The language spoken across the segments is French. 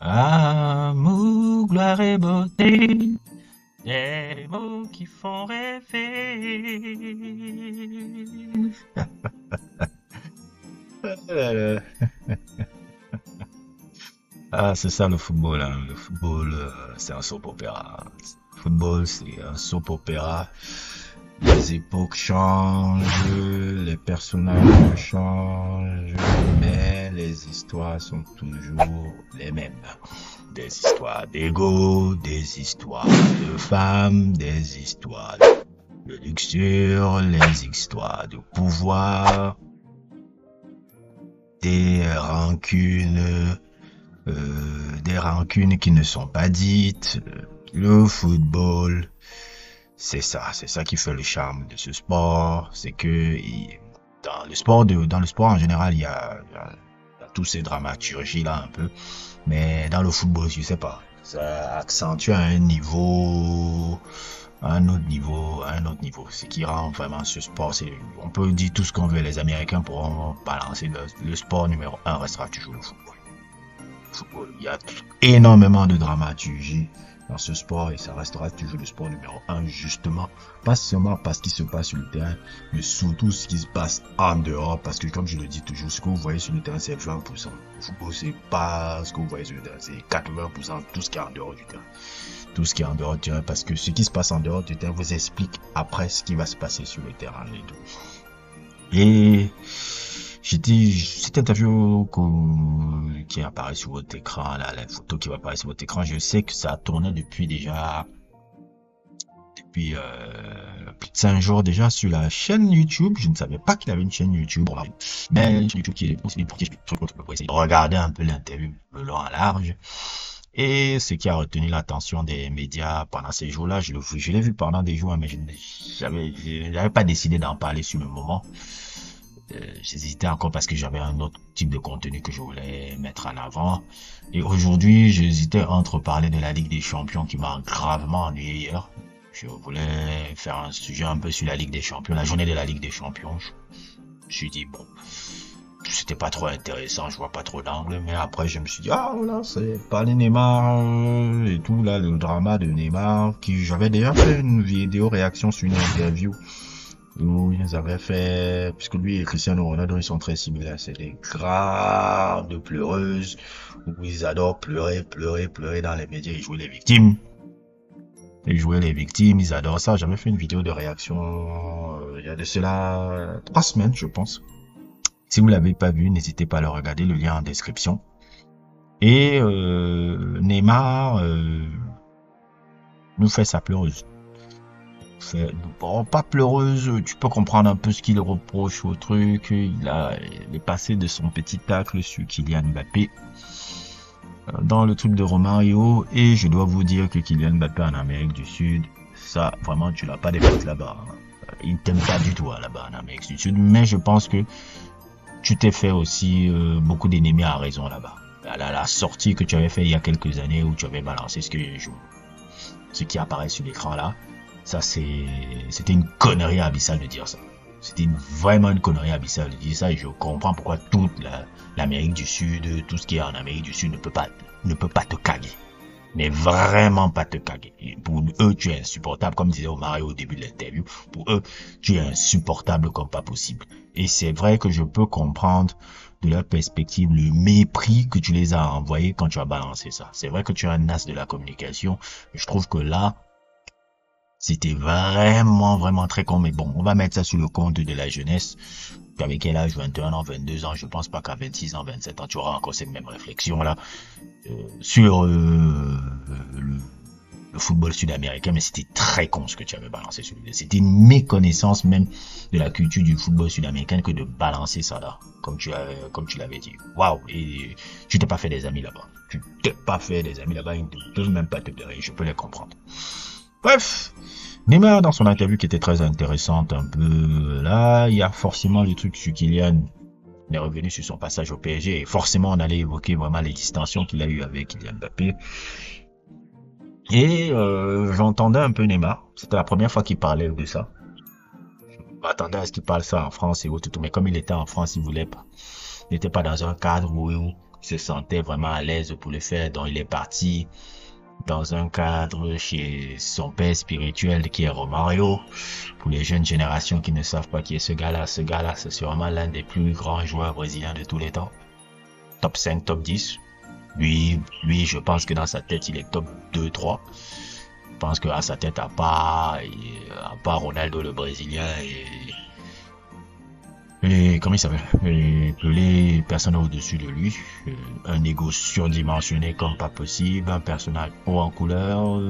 Amour, gloire et beauté, des mots qui font rêver. Euh, Ah, c'est ça le football, hein. Le football, c'est un soap opéra. Le football, c'est un soap opéra. Les époques changent, les personnages changent, mais les histoires sont toujours les mêmes. Des histoires d'ego, des histoires de femmes, des histoires de luxure, les histoires de pouvoir, des rancunes, des rancunes qui ne sont pas dites. Le football, c'est ça qui fait le charme de ce sport, c'est que dans le sport en général, il y a tous ces dramaturgies là un peu, mais dans le football, je sais pas, ça accentue à un niveau, à un autre niveau, à un autre niveau, ce qui rend vraiment ce sport, on peut dire tout ce qu'on veut, les Américains pourront balancer le sport numéro un restera toujours le football. Il y a énormément de dramaturgie dans ce sport et ça restera toujours le sport numéro un justement, pas seulement parce qu'il se passe sur le terrain, mais surtout ce qui se passe en dehors, parce que comme je le dis toujours, ce que vous voyez sur le terrain c'est 20%. Le football c'est pas ce que vous voyez sur le terrain, c'est 80% de tout ce qui est en dehors du terrain. Tout ce qui est en dehors du terrain, parce que ce qui se passe en dehors du terrain vous explique après ce qui va se passer sur le terrain et tout. Et cette interview qui apparaît sur votre écran, là, la photo qui va apparaître sur votre écran, je sais que ça a tourné depuis plus de 5 jours déjà sur la chaîne YouTube. Je ne savais pas qu'il avait une chaîne YouTube, mais une chaîne YouTube qui est possible pour essayer de regarder un peu l'interview de long en large. Et ce qui a retenu l'attention des médias pendant ces jours-là, je l'ai vu pendant des jours, mais je n'avais pas décidé d'en parler sur le moment. J'hésitais encore parce que j'avais un autre type de contenu que je voulais mettre en avant. Et aujourd'hui, j'hésitais entre parler de la Ligue des Champions qui m'a gravement ennuyé hier. Je voulais faire un sujet un peu sur la Ligue des Champions, la journée de la Ligue des Champions. Je me suis dit, bon, c'était pas trop intéressant, je vois pas trop d'angle, mais après je me suis dit, ah voilà, c'est pas les Neymar et tout, là, le drama de Neymar, qui j'avais déjà fait une vidéo réaction sur une interview où ils avaient fait, puisque lui et Cristiano Ronaldo ils sont très similaires, c'est des grandes pleureuses où ils adorent pleurer, pleurer, pleurer dans les médias, ils jouent les victimes. Ils jouaient les victimes, ils adorent ça. J'avais fait une vidéo de réaction il y a de cela 3 semaines, je pense. Si vous l'avez pas vu, n'hésitez pas à le regarder, le lien en description. Et Neymar nous fait sa pleureuse. Bon, pas pleureuse, tu peux comprendre un peu ce qu'il reproche au truc. Il est passé de son petit tacle sur Kylian Mbappé dans le truc de Romario, et je dois vous dire que Kylian Mbappé en Amérique du Sud, ça vraiment tu l'as pas dépassé là-bas. Il t'aime pas du tout là-bas en Amérique du Sud, mais je pense que tu t'es fait aussi beaucoup d'ennemis à raison là-bas. La sortie que tu avais fait il y a quelques années où tu avais balancé ce qui apparaît sur l'écran là, ça c'était une connerie abyssale de dire ça. C'était vraiment une connerie abyssale de dire ça, et je comprends pourquoi toute l'Amérique du Sud, tout ce qui est en Amérique du Sud ne peut pas te caguer. Mais vraiment pas te caguer. Et pour eux, tu es insupportable, comme disait Mario au début de l'interview. Pour eux, tu es insupportable comme pas possible. Et c'est vrai que je peux comprendre de leur perspective le mépris que tu les as envoyés quand tu as balancé ça. C'est vrai que tu es un as de la communication. Je trouve que là, c'était vraiment, vraiment très con. Mais bon, on va mettre ça sur le compte de la jeunesse. Avec quel âge, 21 ans, 22 ans, je pense pas qu'à 26 ans, 27 ans, tu auras encore cette même réflexion-là sur le football sud-américain, mais c'était très con ce que tu avais balancé sur lui. C'était une méconnaissance même de la culture du football sud-américain que de balancer ça là, comme tu l'avais dit. Waouh, et tu t'es pas fait des amis là-bas. Tu t'es pas fait des amis là-bas, ils ne peuvent même pas te pleurer, je peux les comprendre. Bref, Neymar dans son interview qui était très intéressante un peu là, il y a forcément le truc sur Kylian. On est revenu sur son passage au PSG et forcément on allait évoquer vraiment les distensions qu'il a eues avec Kylian Mbappé. Et j'entendais un peu Neymar, c'était la première fois qu'il parlait de ça. Je m'attendais à ce qu'il parle ça en France et autres, mais comme il était en France, il voulait pas. Il n'était pas dans un cadre où se sentait vraiment à l'aise pour le faire. Donc il est parti dans un cadre chez son père spirituel qui est Romario. Pour les jeunes générations qui ne savent pas qui est ce gars-là, c'est sûrement l'un des plus grands joueurs brésiliens de tous les temps. Top 5, top 10. Lui, je pense que dans sa tête, il est top 2, 3. Je pense qu'à sa tête, à part Ronaldo le Brésilien et comment il s'appelle? Et Pelé, personne au-dessus de lui. Un ego surdimensionné comme pas possible, un personnage haut en couleur,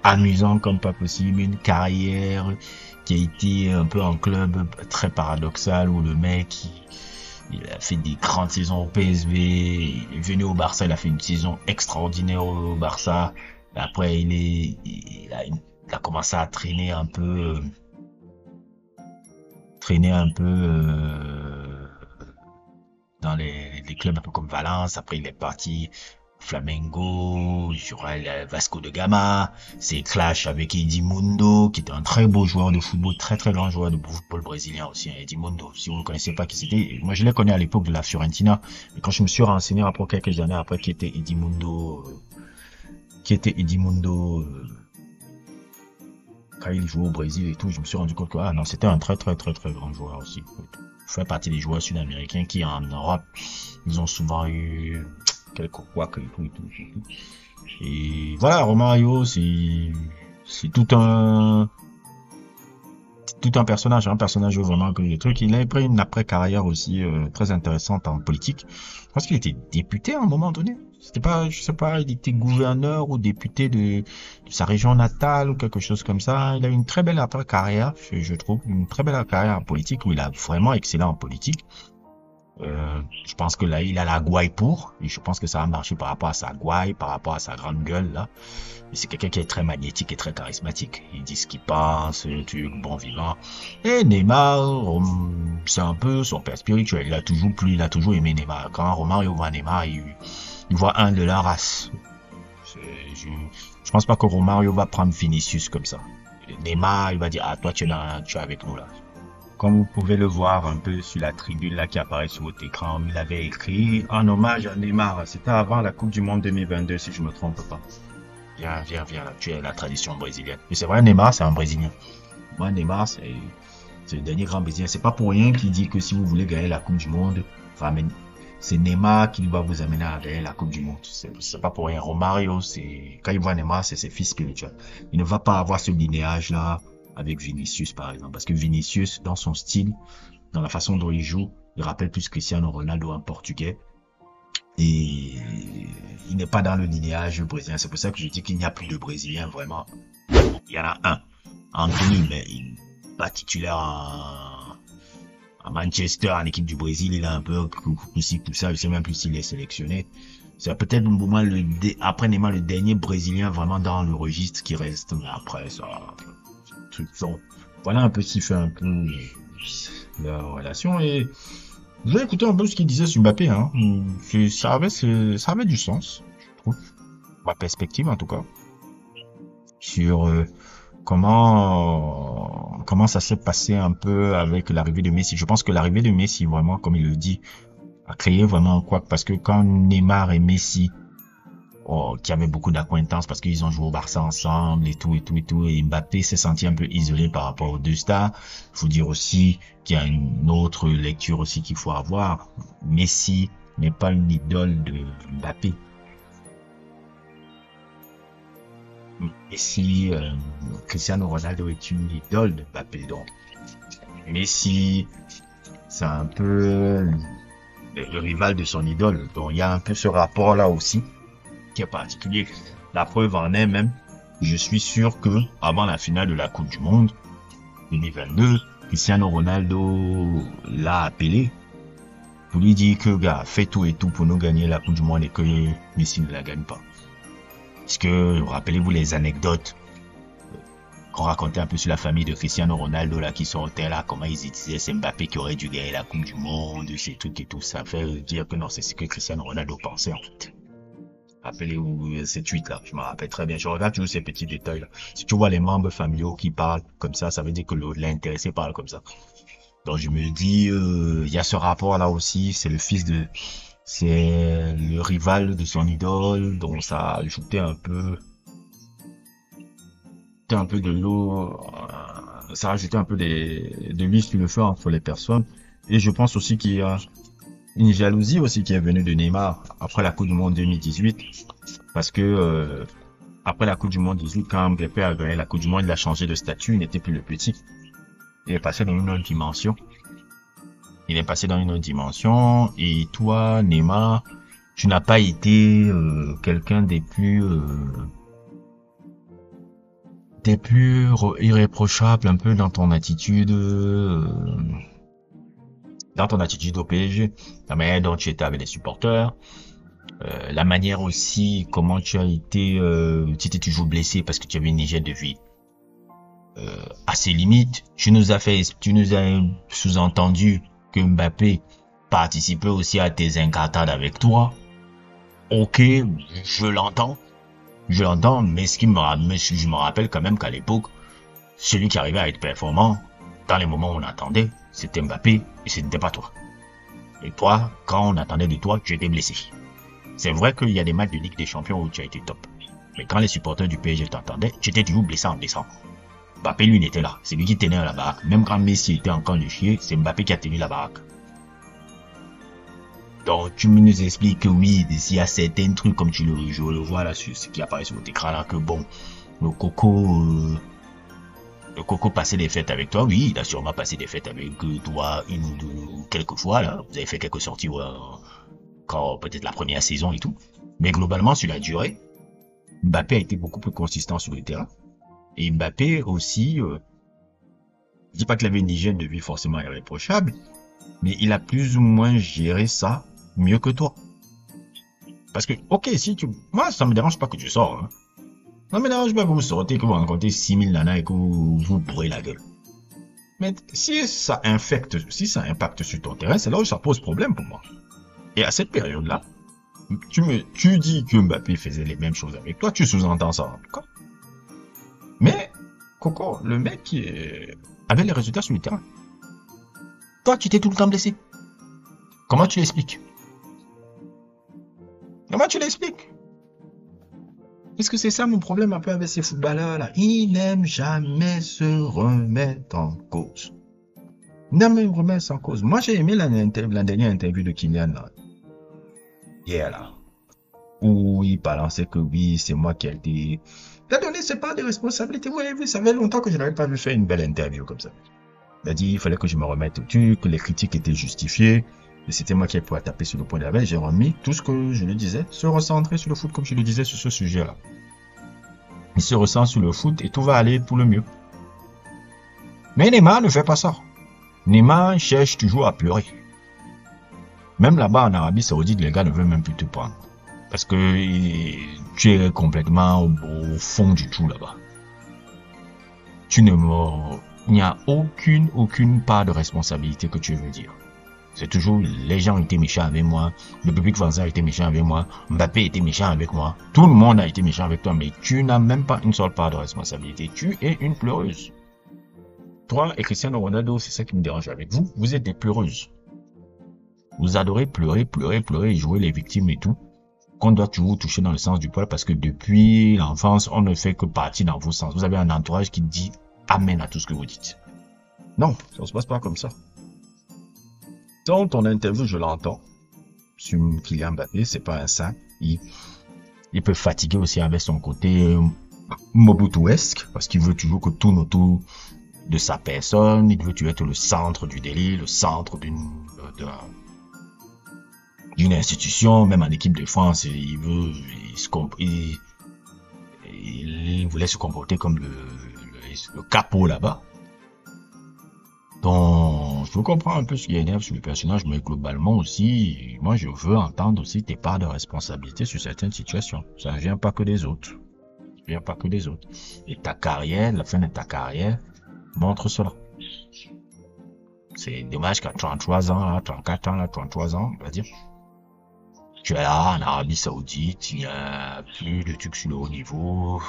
amusant comme pas possible, une carrière qui a été un peu en club très paradoxal où le mec il a fait des grandes saisons au PSV, il est venu au Barça, il a fait une saison extraordinaire au Barça. Après il a commencé à traîner un peu dans les clubs un peu comme Valence. Après, il est parti Flamengo, sur Vasco de Gama. C'est clash avec Edmundo, qui était un très beau joueur de football, très très grand joueur de football brésilien aussi, hein, Edmundo. Si vous ne connaissez pas qui c'était, moi je l'ai connu à l'époque de la Fiorentina. Mais quand je me suis renseigné après quelques années après qui était Edmundo, quand il jouait au Brésil et tout, je me suis rendu compte que ah non, c'était un très très très très grand joueur aussi. Il fait partie des joueurs sud-américains qui en Europe, ils ont souvent eu quelques couacs et tout et tout et tout. Et voilà, Romario, c'est tout un personnage vraiment que le truc. Il a pris une après-carrière aussi très intéressante en politique. Je pense qu'il était député à un moment donné. C'était pas, je sais pas, il était gouverneur ou député de sa région natale ou quelque chose comme ça. Il a eu une très belle après-carrière, je trouve, une très belle carrière en politique où il a vraiment excellent en politique. Je pense que là, il a la gouaille pour, et je pense que ça va marcher par rapport à sa gouaille, par rapport à sa grande gueule, là. Et c'est quelqu'un qui est très magnétique et très charismatique. Il dit ce qu'il pense, tu es bon vivant. Et Neymar, c'est un peu son père spirituel. Il a toujours aimé Neymar. Quand Romario voit Neymar, il voit un de leur race. Je pense pas que Romario va prendre Vinicius comme ça. Neymar, il va dire, ah, toi, tu es avec nous, là. Comme vous pouvez le voir un peu sur la tribune là qui apparaît sur votre écran, il avait écrit en hommage à Neymar. C'était avant la Coupe du Monde 2022 si je me trompe pas. Viens, là, tu es la tradition brésilienne. Et c'est vrai, Neymar, c'est un Brésilien. Moi, Neymar, c'est le dernier grand Brésilien. C'est pas pour rien qu'il dit que si vous voulez gagner la Coupe du Monde, c'est Neymar qui va vous amener à gagner la Coupe du Monde. C'est pas pour rien. Romario, quand il voit Neymar, c'est ses fils spirituels. Il ne va pas avoir ce linéage là avec Vinicius par exemple, parce que Vinicius dans son style, dans la façon dont il joue, il rappelle plus Cristiano Ronaldo en portugais et il n'est pas dans le linéage brésilien. C'est pour ça que je dis qu'il n'y a plus de Brésiliens vraiment. Il y en a un, Anthony, mais il n'est pas titulaire à Manchester, en équipe du Brésil. Il a un peu aussi tout ça, je sais même plus s'il est sélectionné. C'est peut-être pour moi après Neymar le dernier Brésilien vraiment dans le registre qui reste, mais après ça voilà un peu ce qui fait un peu la relation. Et je vais écouter un peu ce qu'il disait sur Mbappé, hein. Ça avait du sens, je trouve, ma perspective en tout cas, sur comment ça s'est passé un peu avec l'arrivée de Messi. Je pense que l'arrivée de Messi, vraiment, comme il le dit, a créé vraiment un couac, parce que quand Neymar et Messi qui avait beaucoup d'acquaintances parce qu'ils ont joué au Barça ensemble et tout, et Mbappé s'est senti un peu isolé par rapport aux deux stars. Il faut dire aussi qu'il y a une autre lecture aussi qu'il faut avoir. Messi n'est pas une idole de Mbappé. Messi, Cristiano Ronaldo est une idole de Mbappé, donc Messi, c'est un peu le rival de son idole. Donc il y a un peu ce rapport là aussi qui est particulier. La preuve en est même, je suis sûr que avant la finale de la Coupe du Monde 2022, Cristiano Ronaldo l'a appelé pour lui dire que gars, fais tout et tout pour nous gagner la Coupe du Monde et que Messi ne la gagne pas. Parce que rappelez-vous les anecdotes qu'on racontait un peu sur la famille de Cristiano Ronaldo là qui sortait là, comment ils disaient c'est Mbappé qui aurait dû gagner la Coupe du Monde, ces trucs et tout ça, fait dire que non, c'est ce que Cristiano Ronaldo pensait en fait. Rappelez-vous ces tweets là, je me rappelle très bien. Je regarde toujours ces petits détails là. Si tu vois les membres familiaux qui parlent comme ça veut dire que l'intéressé parle comme ça. Donc je me dis, il y a ce rapport là aussi. C'est C'est le rival de son idole, donc ça a ajouté un peu de l'eau, ça a ajouté un peu de l'huile sur le feu entre les personnes. Et je pense aussi qu'il y a une jalousie aussi qui est venue de Neymar après la Coupe du Monde 2018, parce que après la Coupe du Monde 2018, quand Mbappé a gagné la Coupe du Monde, il a changé de statut, il n'était plus le petit, il est passé dans une autre dimension. Il est passé dans une autre dimension. Et toi, Neymar, tu n'as pas été quelqu'un des plus irréprochables un peu dans ton attitude au PSG, la manière dont tu étais avec les supporters, la manière aussi comment tu as été, tu étais toujours blessé parce que tu avais une hygiène de vie assez limite. Tu nous as sous-entendu que Mbappé participait aussi à tes incartades avec toi. Ok, je l'entends, mais je me rappelle quand même qu'à l'époque, celui qui arrivait à être performant, dans les moments où on attendait, c'était Mbappé et ce n'était pas toi. Et toi, quand on attendait de toi, tu étais blessé. C'est vrai qu'il y a des matchs de Ligue des Champions où tu as été top. Mais quand les supporters du PSG t'entendaient, tu étais toujours blessé en décembre. Mbappé, lui, n'était là. C'est lui qui tenait la baraque. Même quand Messi était en camp de chier, c'est Mbappé qui a tenu la baraque. Donc, tu nous expliques que oui, s'il y a certains trucs, comme je le vois là, sur ce qui apparaît sur votre écran là, que bon, le Coco passait des fêtes avec toi. Oui, il a sûrement passé des fêtes avec toi une ou deux, quelques fois là. Vous avez fait quelques sorties, quand peut-être la première saison et tout. Mais globalement, sur la durée, Mbappé a été beaucoup plus consistant sur le terrain. Et Mbappé aussi, je dis pas qu'il avait une hygiène de vie forcément irréprochable, mais il a plus ou moins géré ça mieux que toi. Parce que, ok, moi, ça me dérange pas que tu sors, hein. Ça me dérange pas que vous sortez, que vous rencontrez 6000 nanas et que vous bourrez la gueule. Mais si ça impacte sur ton terrain, c'est là où ça pose problème pour moi. Et à cette période-là, tu dis que Mbappé faisait les mêmes choses avec toi, tu sous-entends ça en tout cas. Mais, Coco, le mec avait les résultats sur le terrain. Toi, tu t'es tout le temps blessé. Comment tu l'expliques? Comment tu l'expliques? Parce que c'est ça mon problème un peu avec ces footballeurs-là. Ils n'aiment jamais se remettre en cause. Ils n'aiment jamais se remettre en cause. Moi, j'ai aimé la dernière interview de Kylian, là. Hier, là. Où il balançait que oui, c'est moi qui ai été... Il a donné ses parts de responsabilité. Oui, ça fait longtemps que je n'avais pas vu faire une belle interview comme ça. Il a dit, il fallait que je me remette au truc, que les critiques étaient justifiées. Et c'était moi qui ai pu taper sur le point d'arrêt. J'ai remis tout ce que je lui disais, se recentrer sur le foot comme je le disais sur ce sujet-là. Il se ressent sur le foot et tout va aller pour le mieux. Mais Neymar ne fait pas ça. Neymar cherche toujours à pleurer. Même là-bas en Arabie Saoudite, les gars ne veulent même plus te prendre. Parce que tu es complètement au fond du tout là-bas. Il n'y a aucune part de responsabilité que tu veux dire. C'est toujours, les gens étaient méchants avec moi, le public français a été méchant avec moi, Mbappé était méchant avec moi, tout le monde a été méchant avec toi, mais tu n'as même pas une seule part de responsabilité. Tu es une pleureuse. Toi et Cristiano Ronaldo, c'est ça qui me dérange avec vous, vous êtes des pleureuses. Vous adorez pleurer et jouer les victimes et tout, qu'on doit toujours toucher dans le sens du poil parce que depuis l'enfance, on ne fait que partir dans vos sens. Vous avez un entourage qui dit amen à tout ce que vous dites. Non, ça ne se passe pas comme ça. Dans ton interview, je l'entends. Sur Kylian Mbappé, c'est pas un saint. Il peut fatiguer aussi avec son côté Mobutuesque, parce qu'il veut toujours que tout tourne autour de sa personne. Il veut toujours être le centre du délire, le centre d'une institution, même en équipe de France. Il voulait se comporter comme le capot là-bas. Donc, je comprends un peu ce qui énerve sur le personnage, mais globalement aussi, moi je veux entendre aussi tes parts de responsabilité sur certaines situations. Ça ne vient pas que des autres. Ça ne vient pas que des autres. Et ta carrière, la fin de ta carrière, montre cela. C'est dommage qu'à 33 ans, là, 34 ans, là, 33 ans, on va dire, tu es là en Arabie Saoudite, il n'y a plus de trucs sur le haut niveau.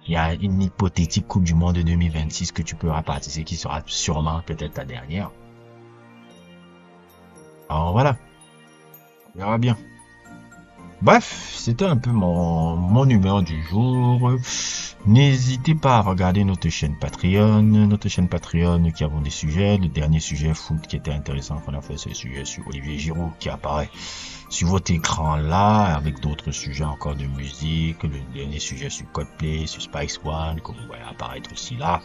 Il y a une hypothétique Coupe du Monde de 2026 que tu pourras participer, qui sera sûrement peut-être ta dernière. Alors voilà. On verra bien. Bref, c'était un peu mon humeur du jour. N'hésitez pas à regarder notre chaîne Patreon. Notre chaîne Patreon qui avons des sujets. Le dernier sujet foot qui était intéressant qu'on a fait, c'est le sujet sur Olivier Giroud qui apparaît sur votre écran là, avec d'autres sujets encore de musique. Le dernier sujet sur Coldplay, sur Spice One, que vous voyez apparaître aussi là.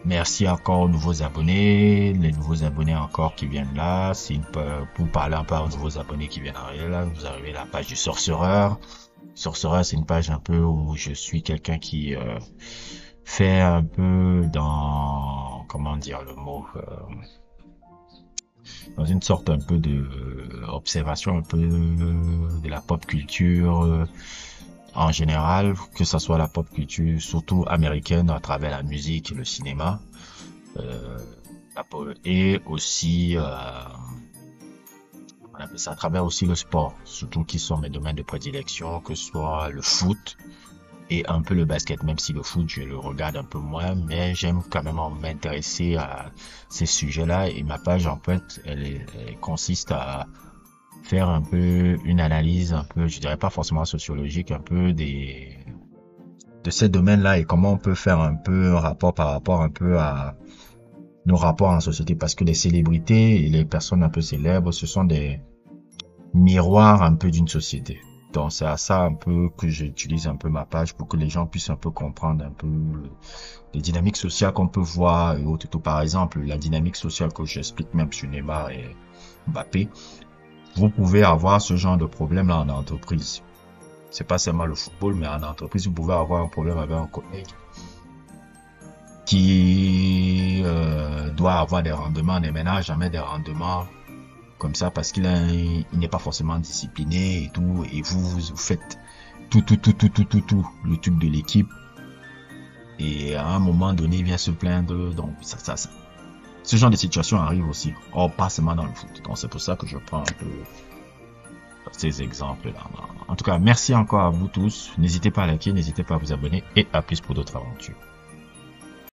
Merci encore aux nouveaux abonnés, les nouveaux abonnés encore qui viennent là. C'est pour parler un peu aux nouveaux abonnés qui viennent arriver là. Vous arrivez à la page du Sorcereur. Sorcereur, c'est une page un peu où je suis quelqu'un qui fait un peu dans, comment dire le mot, dans une sorte un peu de observation un peu de la pop culture. En général, que ce soit la pop culture, surtout américaine, à travers la musique et le cinéma, et aussi, on appelle ça à travers aussi le sport, surtout qui sont mes domaines de prédilection, que ce soit le foot et un peu le basket, même si le foot, je le regarde un peu moins, mais j'aime quand même m'intéresser à ces sujets-là, et ma page, en fait, elle consiste à faire un peu une analyse un peu, je dirais pas forcément sociologique, un peu de ces domaines-là et comment on peut faire un peu un rapport par rapport un peu à nos rapports en société, parce que les célébrités et les personnes un peu célèbres, ce sont des miroirs un peu d'une société. Donc c'est à ça un peu que j'utilise un peu ma page pour que les gens puissent un peu comprendre un peu les dynamiques sociales qu'on peut voir et autres. Par exemple, la dynamique sociale que j'explique même sur Neymar et Mbappé. Vous pouvez avoir ce genre de problème-là en entreprise. C'est pas seulement le football, mais en entreprise, vous pouvez avoir un problème avec un collègue qui doit avoir des rendements, des ménages, jamais des rendements comme ça parce qu'il n'est pas forcément discipliné et tout, et vous faites tout, le truc de l'équipe, et à un moment donné, il vient se plaindre, donc ce genre de situation arrive aussi. Or, pas seulement dans le foot. Donc, c'est pour ça que je prends un peu ces exemples-là. En tout cas, merci encore à vous tous. N'hésitez pas à liker, n'hésitez pas à vous abonner et à plus pour d'autres aventures.